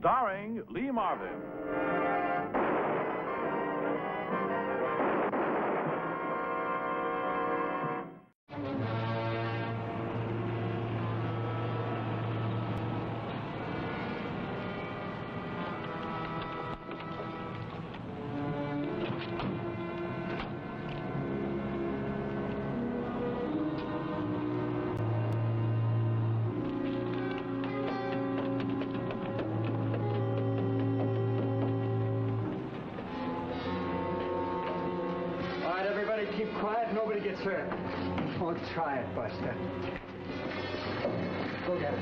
starring Lee Marvin. Keep quiet, nobody gets hurt. Oh, try it, Buster. Go get it.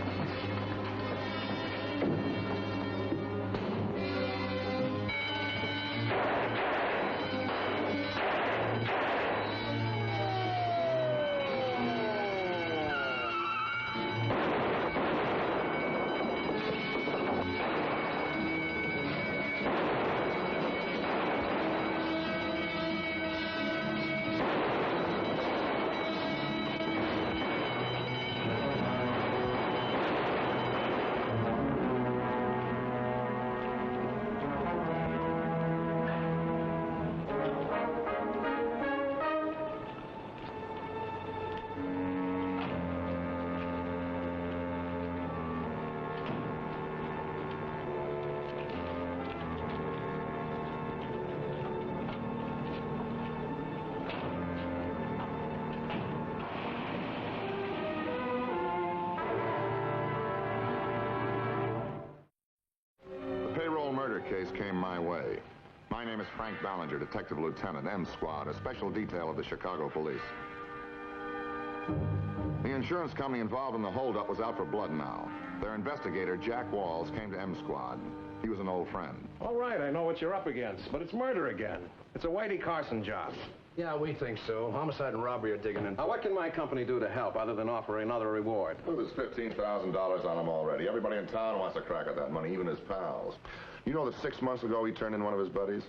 Murder case came my way. My name is Frank Ballinger, Detective Lieutenant, M Squad, a special detail of the Chicago Police. The insurance company involved in the holdup was out for blood now. Their investigator, Jack Walls, came to M Squad. He was an old friend. All right, I know what you're up against, but it's murder again. It's a Whitey Carson job. Yeah, we think so. Homicide and robbery are digging in. Now, what can my company do to help other than offer another reward? Well, there's $15,000 on him already. Everybody in town wants a crack at that money, even his pals. You know that 6 months ago he turned in one of his buddies?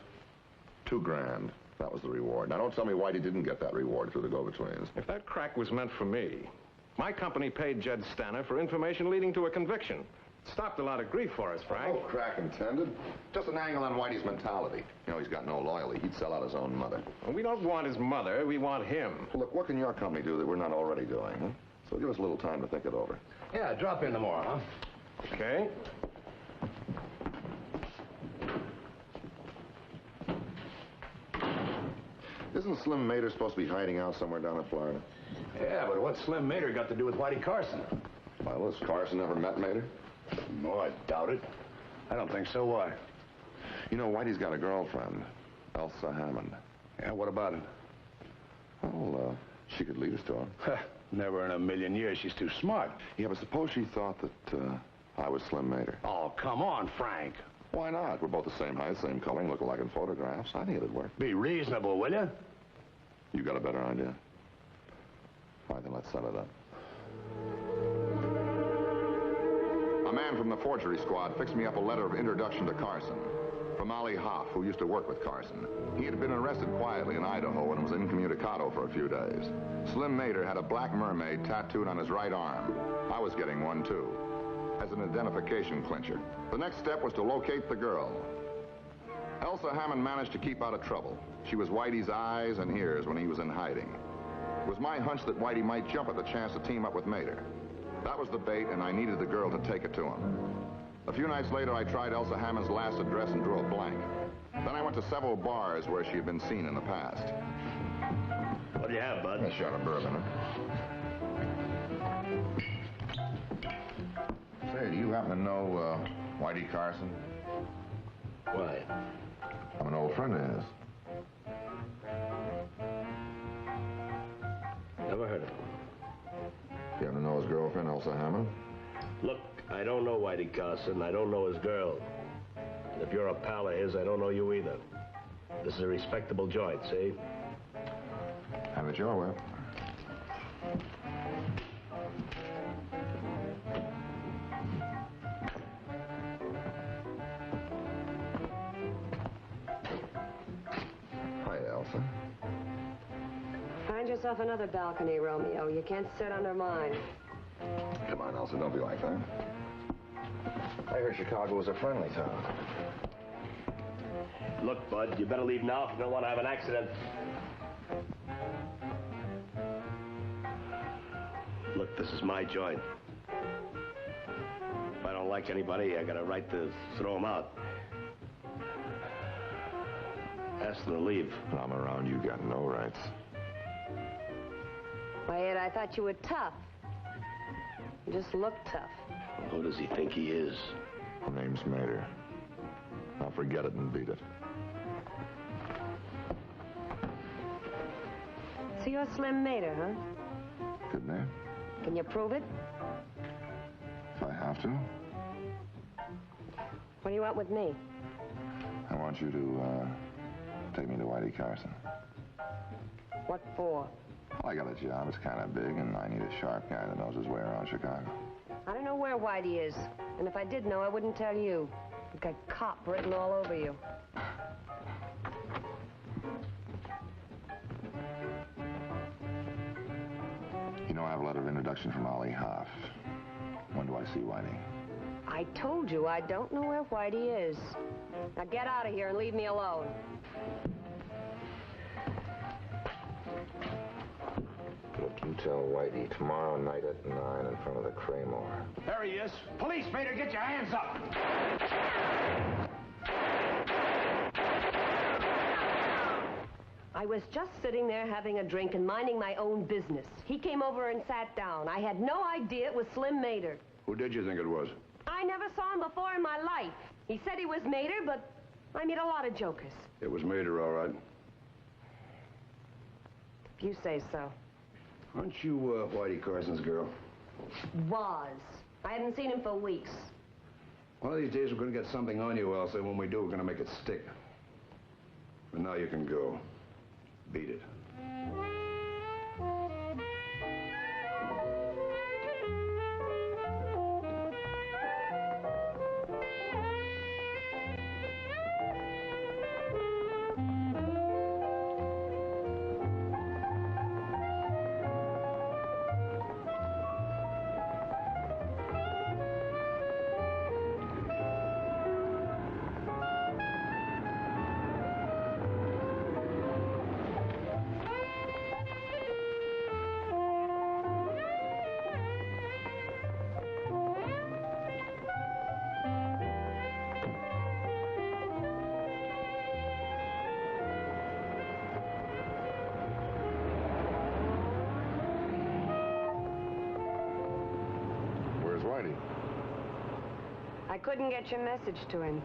$2 grand. That was the reward. Now, don't tell me Whitey didn't get that reward through the go-betweens. If that crack was meant for me, my company paid Jed Stanner for information leading to a conviction. Stopped a lot of grief for us, Frank. No crack intended. Just an angle on Whitey's mentality. You know, he's got no loyalty. He'd sell out his own mother. Well, we don't want his mother. We want him. Look, what can your company do that we're not already doing, huh? So give us a little time to think it over. Yeah, drop in tomorrow, huh? Okay. Isn't Slim Mater supposed to be hiding out somewhere down in Florida? Yeah, but what's Slim Mater got to do with Whitey Carson? Well, has Carson ever met Mater? No, I doubt it. I don't think so. Why? You know, Whitey's got a girlfriend, Elsa Hammond. Yeah, what about it? Well, she could lead us to her. Never in a million years. She's too smart. Yeah, but suppose she thought that I was Slim Mater. Oh, come on, Frank. Why not? We're both the same height, same coloring, look alike in photographs. I think it'd work. Be reasonable, will you? You got a better idea? All right, then let's set it up. A man from the forgery squad fixed me up a letter of introduction to Carson. From Ollie Hoff, who used to work with Carson. He had been arrested quietly in Idaho and was incommunicado for a few days. Slim Mater had a black mermaid tattooed on his right arm. I was getting one, too, as an identification clincher. The next step was to locate the girl. Elsa Hammond managed to keep out of trouble. She was Whitey's eyes and ears when he was in hiding. It was my hunch that Whitey might jump at the chance to team up with Mater. That was the bait, and I needed the girl to take it to him. A few nights later, I tried Elsa Hammond's last address and drew a blank. Then I went to several bars where she had been seen in the past. What do you have, bud? A shot of bourbon, huh? Say, do you happen to know Whitey Carson? Why? I'm an old friend of his. Never heard of him. You happen to know his girlfriend, Elsa Hammond? Look, I don't know Whitey Carson. I don't know his girl. And if you're a pal of his, I don't know you either. This is a respectable joint, see? Have it your way. Hi, Elsa. Find yourself another balcony, Romeo. You can't sit under mine. Come on, Elsa, don't be like that. I heard Chicago was a friendly town. Look, Bud, you better leave now if you don't want to have an accident. Look, this is my joint. If I don't like anybody, I got a right to throw them out. Ask them to leave. When I'm around, you got no rights. Why, Ed, I thought you were tough. You just look tough. Who does he think he is? Her name's Mater. Now forget it and beat it. So you're Slim Mater, huh? Good name. Can you prove it? If I have to. What do you want with me? I want you to, take me to Whitey Carson. What for? Well, I got a job. It's kind of big, and I need a sharp guy that knows his way around Chicago. I don't know where Whitey is. And if I did know, I wouldn't tell you. You've got cop written all over you. You know, I have a letter of introduction from Ollie Hoff. When do I see Whitey? I told you I don't know where Whitey is. Now get out of here and leave me alone. Look, you tell Whitey tomorrow night at 9 in front of the Kramer. There he is. Police, Mater, get your hands up. I was just sitting there having a drink and minding my own business. He came over and sat down. I had no idea it was Slim Mater. Who did you think it was? I never saw him before in my life. He said he was Mater, but I meet a lot of jokers. It was Mater, all right. If you say so. Aren't you, Whitey Carson's girl? Was. I haven't seen him for weeks. One of these days we're going to get something on you, Elsa. When we do, we're going to make it stick. But now you can go. Beat it. Whitey? I couldn't get your message to him.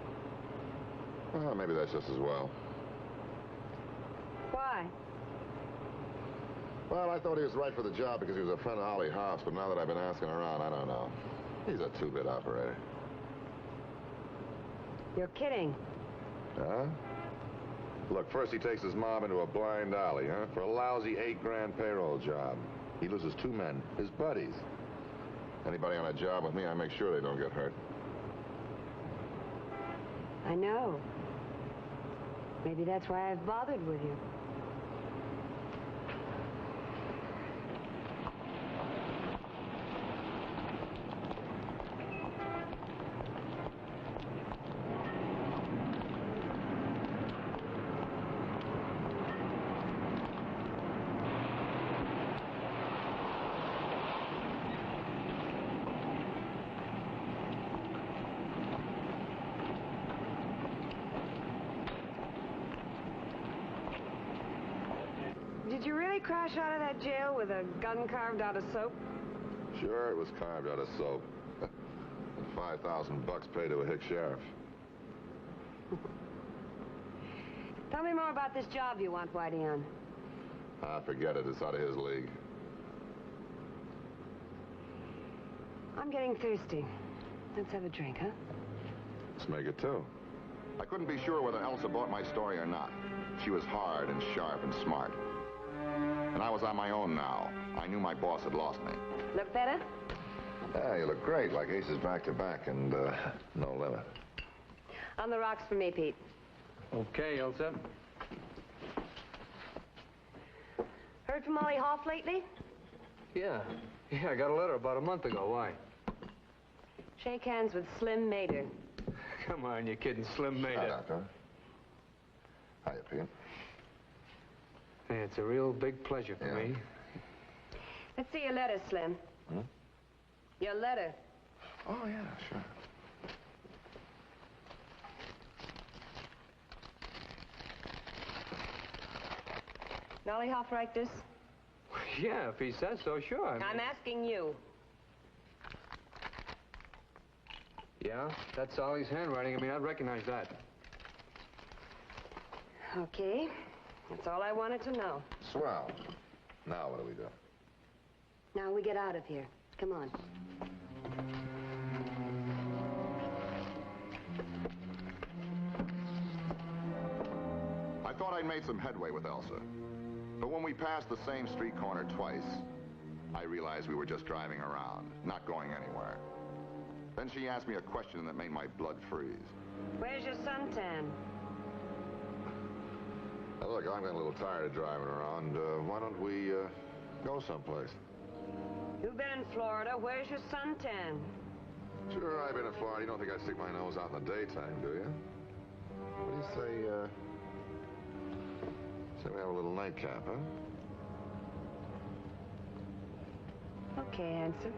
Well, maybe that's just as well. Why? Well, I thought he was right for the job because he was a friend of Ollie Hoff's, but now that I've been asking around, I don't know. He's a two-bit operator. You're kidding. Huh? Look, first he takes his mob into a blind alley, huh? For a lousy $8,000 payroll job. He loses 2 men, his buddies. Anybody on a job with me, I make sure they don't get hurt. I know. Maybe that's why I've bothered with you. Did you really crash out of that jail with a gun carved out of soap? Sure, it was carved out of soap. And $5,000 paid to a hick sheriff. Tell me more about this job you want Whitey on. Ah, forget it. It's out of his league. I'm getting thirsty. Let's have a drink, huh? Let's make it two. I couldn't be sure whether Elsa bought my story or not. She was hard and sharp and smart. And I was on my own now. I knew my boss had lost me. Look better? Yeah, you look great, like aces back-to-back, and no limit. On the rocks for me, Pete. Okay, Elsa. Heard from Ollie Hoff lately? Yeah, I got a letter about a month ago. Why? Shake hands with Slim Mater. Come on, you're kidding. Slim made Hi, it. Doctor. Hiya, Pete. Hey, it's a real big pleasure for me. Let's see your letter, Slim. Hmm? Your letter. Oh, yeah, sure. Nollyhoff write this? Yeah, if he says so, sure. I'm asking you. Yeah, that's Ollie's handwriting. I mean, I'd recognize that. Okay. That's all I wanted to know. Swell. Now what do we do? Now we get out of here. Come on. I thought I'd made some headway with Elsa. But when we passed the same street corner twice, I realized we were just driving around, not going anywhere. Then she asked me a question that made my blood freeze. Where's your suntan? Now, look, I'm getting a little tired of driving around. Why don't we go someplace? You've been in Florida. Where's your suntan? Sure, I've been in Florida. You don't think I stick my nose out in the daytime, do you? What do you say, say we have a little nightcap, huh? Okay, Hanson.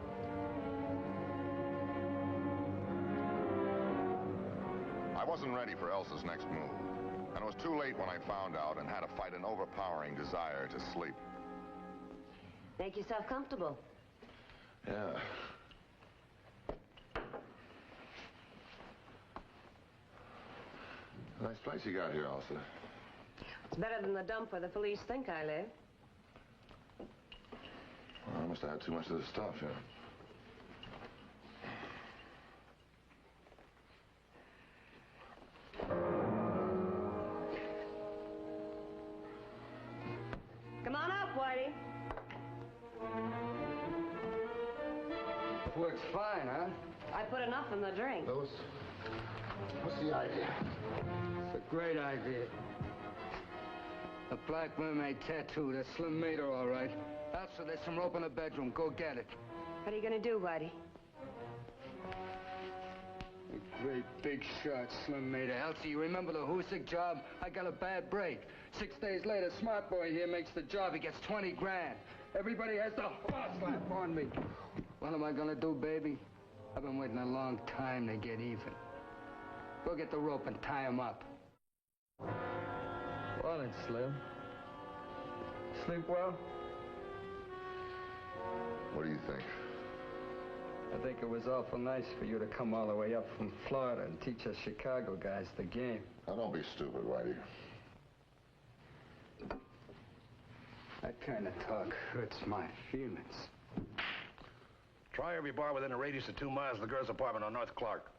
I wasn't ready for Elsa's next move. And it was too late when I found out and had to fight an overpowering desire to sleep. Make yourself comfortable. Yeah. Nice place you got here, Elsa. It's better than the dump where the police think I live. Well, I must have had too much of this stuff, yeah. Come on up, Whitey. Works fine, huh? I put enough in the drink. What's the idea? It's a great idea. A black mermaid tattoo. That's Slim Mater, all right. Also, there's some rope in the bedroom. Go get it. What are you going to do, Whitey? A great big shot, Slim Mater. Elsie, you remember the Hoosick job? I got a bad break. 6 days later, Smart Boy here makes the job. He gets 20 grand. Everybody has the horse slap on me. What am I gonna do, baby? I've been waiting a long time to get even. Go get the rope and tie him up. Morning, Slim. Sleep well? What do you think? I think it was awful nice for you to come all the way up from Florida and teach us Chicago guys the game. Now, don't be stupid, Whitey. That kind of talk hurts my feelings. Try every bar within a radius of 2 miles of the girl's apartment on North Clark.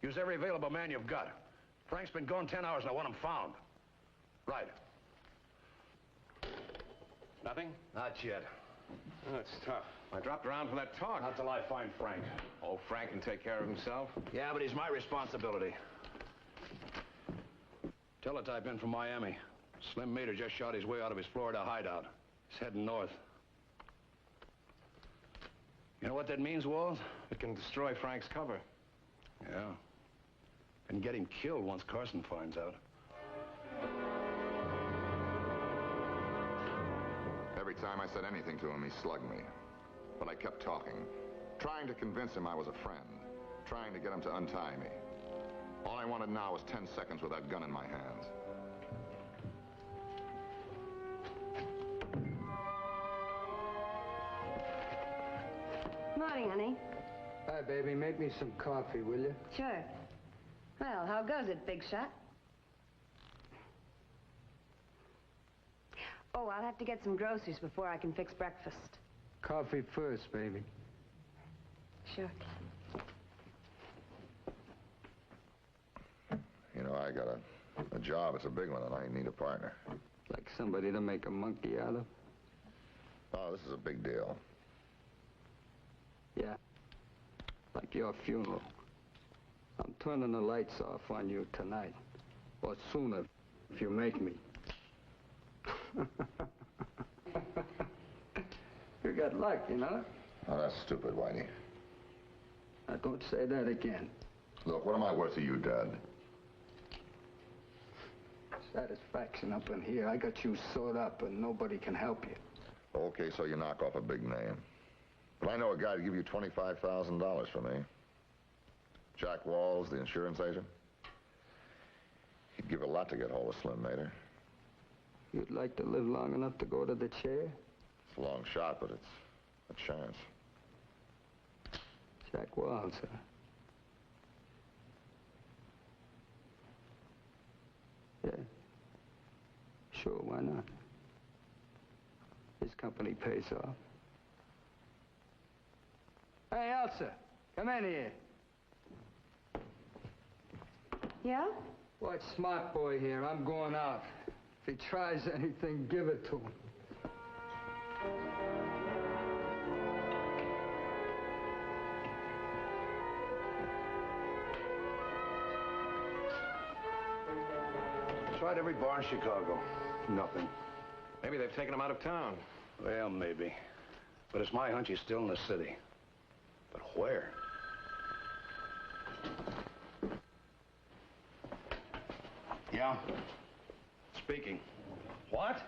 Use every available man you've got. Frank's been gone 10 hours and I want him found. Right. Nothing? Not yet. Oh, it's tough. I dropped around for that talk. Not till I find Frank. Oh, Frank can take care of himself. Yeah, but he's my responsibility. Teletype in from Miami. Slim Mater just shot his way out of his Florida hideout. He's heading north. You know what that means, Walls? It can destroy Frank's cover. Yeah. And get him killed once Carson finds out. Every time I said anything to him, he slugged me. But I kept talking, trying to convince him I was a friend, trying to get him to untie me. All I wanted now was 10 seconds with that gun in my hands. Morning, honey. Hi, baby. Make me some coffee, will you? Sure. Well, how goes it, big shot? Oh, I'll have to get some groceries before I can fix breakfast. Coffee first, baby. Sure. You know, I got a job. It's a big one, and I need a partner. Like somebody to make a monkey out of? Oh, this is a big deal. Yeah. Like your funeral. I'm turning the lights off on you tonight. Or sooner, if you make me. You got luck, you know? Oh, that's stupid, Whitey. Now, don't say that again. Look, what am I worth to you, Dad? Satisfaction up in here. I got you sewed up and nobody can help you. Okay, so you knock off a big name. But I know a guy to give you $25,000 for me. Jack Walls, the insurance agent. He'd give a lot to get hold of Slim Mater. You'd like to live long enough to go to the chair? It's a long shot, but it's a chance. Jack Walls, huh? Yeah. Sure, why not? His company pays off. Hey, Elsa, come in here. Yeah? Watch Smart Boy here. I'm going out. If he tries anything, give it to him. Tried every bar in Chicago. Nothing. Maybe they've taken him out of town. Well, maybe. But it's my hunch he's still in the city. But where? Yeah? Speaking. What?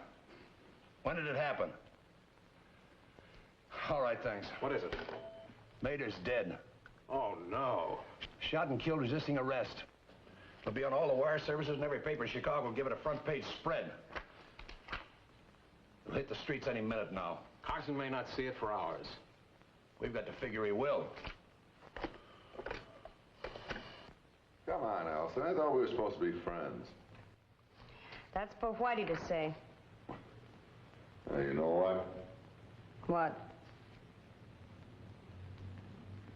When did it happen? All right, thanks. What is it? Mater's dead. Oh, no. Shot and killed resisting arrest. It'll be on all the wire services and every paper in Chicago will give it a front page spread. It'll hit the streets any minute now. Carson may not see it for hours. We've got to figure he will. Come on, Elsa. I thought we were supposed to be friends. That's for Whitey to say. You know what? What?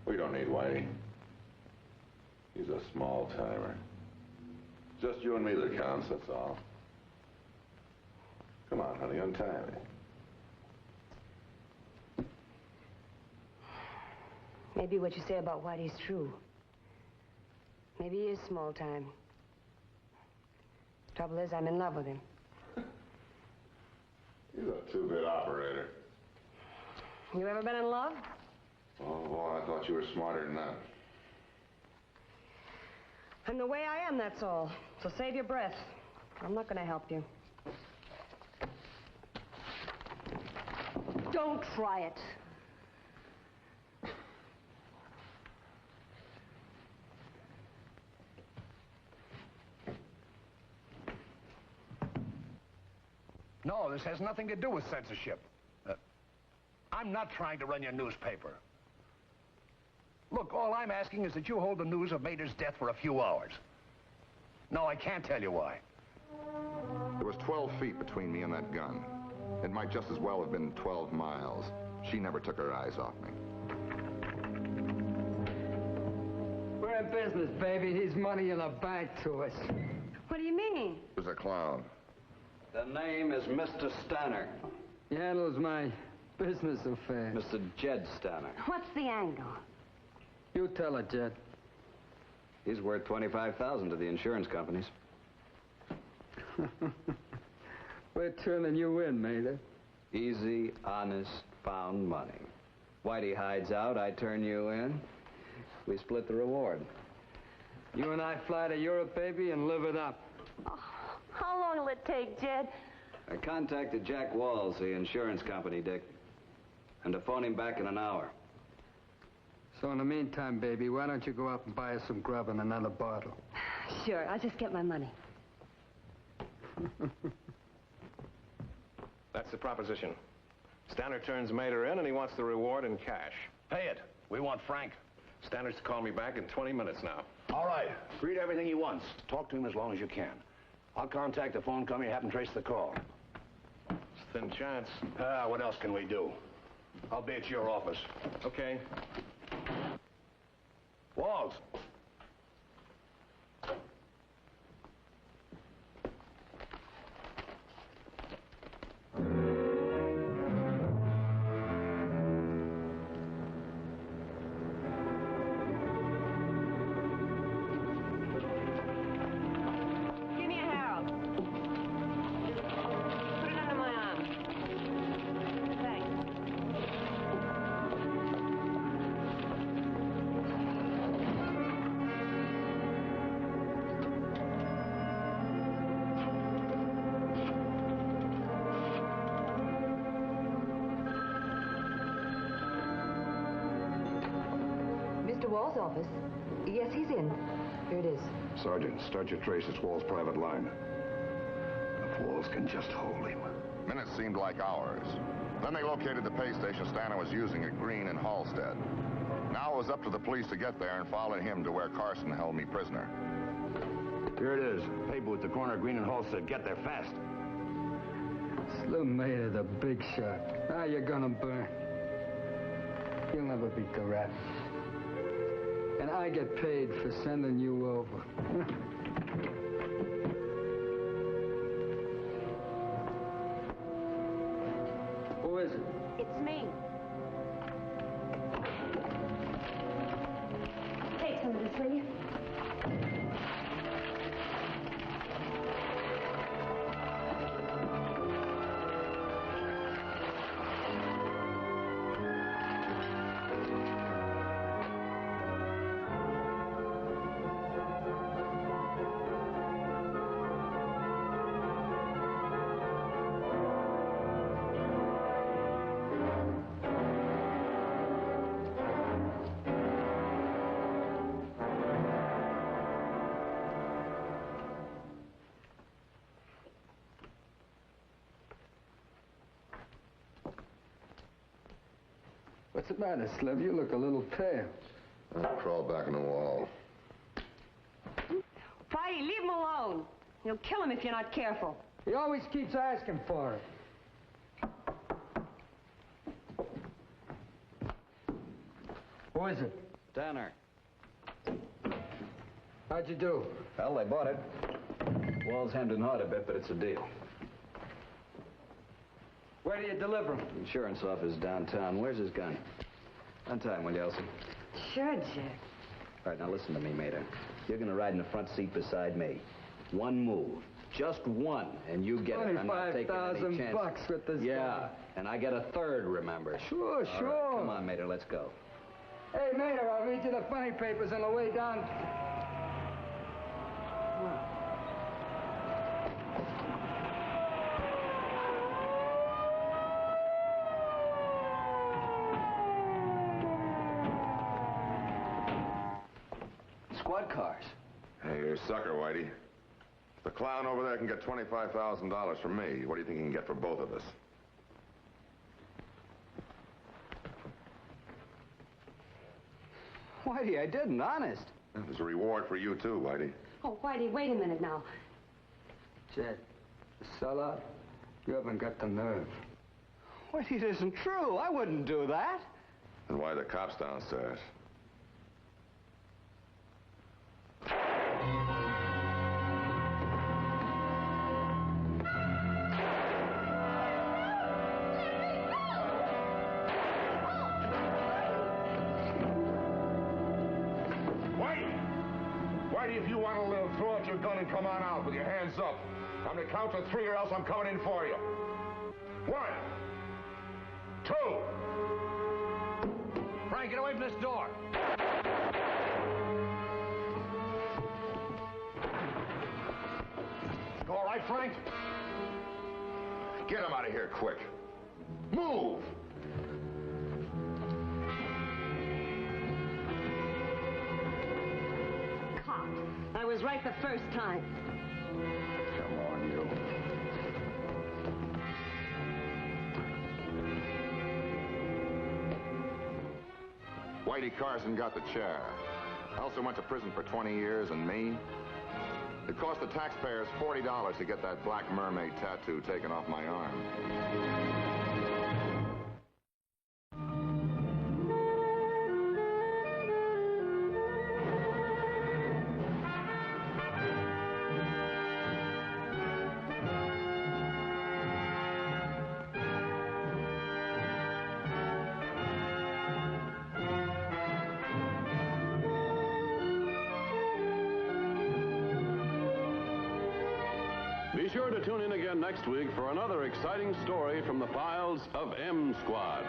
We don't need Whitey. He's a small-timer. Just you and me that counts, that's all. Come on, honey, untie me. Maybe what you say about Whitey's true. Maybe he is small time. Trouble is, I'm in love with him. He's a two-bit operator. You ever been in love? Oh, boy, I thought you were smarter than that. I'm the way I am, that's all. So save your breath. I'm not going to help you. Don't try it. No, this has nothing to do with censorship. I'm not trying to run your newspaper. Look, all I'm asking is that you hold the news of Mater's death for a few hours. No, I can't tell you why. There was 12 feet between me and that gun. It might just as well have been 12 miles. She never took her eyes off me. We're in business, baby. He's money in the bank to us. What do you mean? It was a clown. The name is Mr. Stanner. He handles my business affairs. Mr. Jed Stanner. What's the angle? You tell her, Jed. He's worth $25,000 to the insurance companies. We're turning you in, Mater. Easy, honest, found money. Whitey hides out, I turn you in. We split the reward. You and I fly to Europe, baby, and live it up. Oh, how long will it take, Jed? I contacted Jack Walls, the insurance company, Dick. And to phone him back in an hour. So in the meantime, baby, why don't you go up and buy us some grub and another bottle? Sure, I'll just get my money. That's the proposition. Stanner turns Mater in, and he wants the reward in cash. Pay it. We want Frank. Stanner's to call me back in 20 minutes now. All right. Read everything he wants. Talk to him as long as you can. I'll contact the phone company and have him trace the call. It's a thin chance. What else can we do? I'll be at your office. Okay. Walls. Give me a Harold. Put it under my arm. Thanks. Wall's office. Yes, he's in. Here it is. Sergeant, start your trace. It's Wall's private line. If Walls can just hold him. Minutes seemed like hours. Then they located the pay station Stana was using at Green and Halstead. Now it was up to the police to get there and follow him to where Carson held me prisoner. Here it is. Pay booth, the corner of Green and Halstead. Get there fast. Slim Maid, the big shot. Now you're gonna burn. You'll never beat the rat. And I get paid for sending you over. Who is it? It's me. Take some of this, will you? What's the matter, Slim? You look a little pale. I crawled back in the wall. Whitey, leave him alone. You'll kill him if you're not careful. He always keeps asking for it. Who is it? Tanner. How'd you do? Well, they bought it. Walls hemmed and hawed a bit, but it's a deal. Where do you deliver him? Insurance office downtown. Where's his gun? Untie him, will you, Elsie? Sure, Jack. All right, now listen to me, Mater. You're going to ride in the front seat beside me. One move. Just one, and you get it. I'm not taking any chances. $25,000 with this Yeah, guy. and I get a third, remember? Sure, All sure. right, come on, Mater, let's go. Hey, Mater, I'll read you the funny papers on the way down. Squad cars. Hey, you're a sucker, Whitey. The clown over there can get $25,000 from me. What do you think he can get for both of us? Whitey, I didn't, honest. There's a reward for you, too, Whitey. Oh, Whitey, wait a minute now. Jet, sellout, you haven't got the nerve. Whitey, it isn't true. I wouldn't do that. And why the cops downstairs? If you want to live, throw out your gun and come on out with your hands up. I'm to count to 3 or else I'm coming in for you. 1, 2. Frank, get away from this door. You all right, Frank? Get him out of here quick. Move! I was right the first time. Come on, you. Whitey Carson got the chair. Elsa went to prison for 20 years, and me? It cost the taxpayers $40 to get that black mermaid tattoo taken off my arm. Be sure to tune in again next week for another exciting story from the files of M Squad.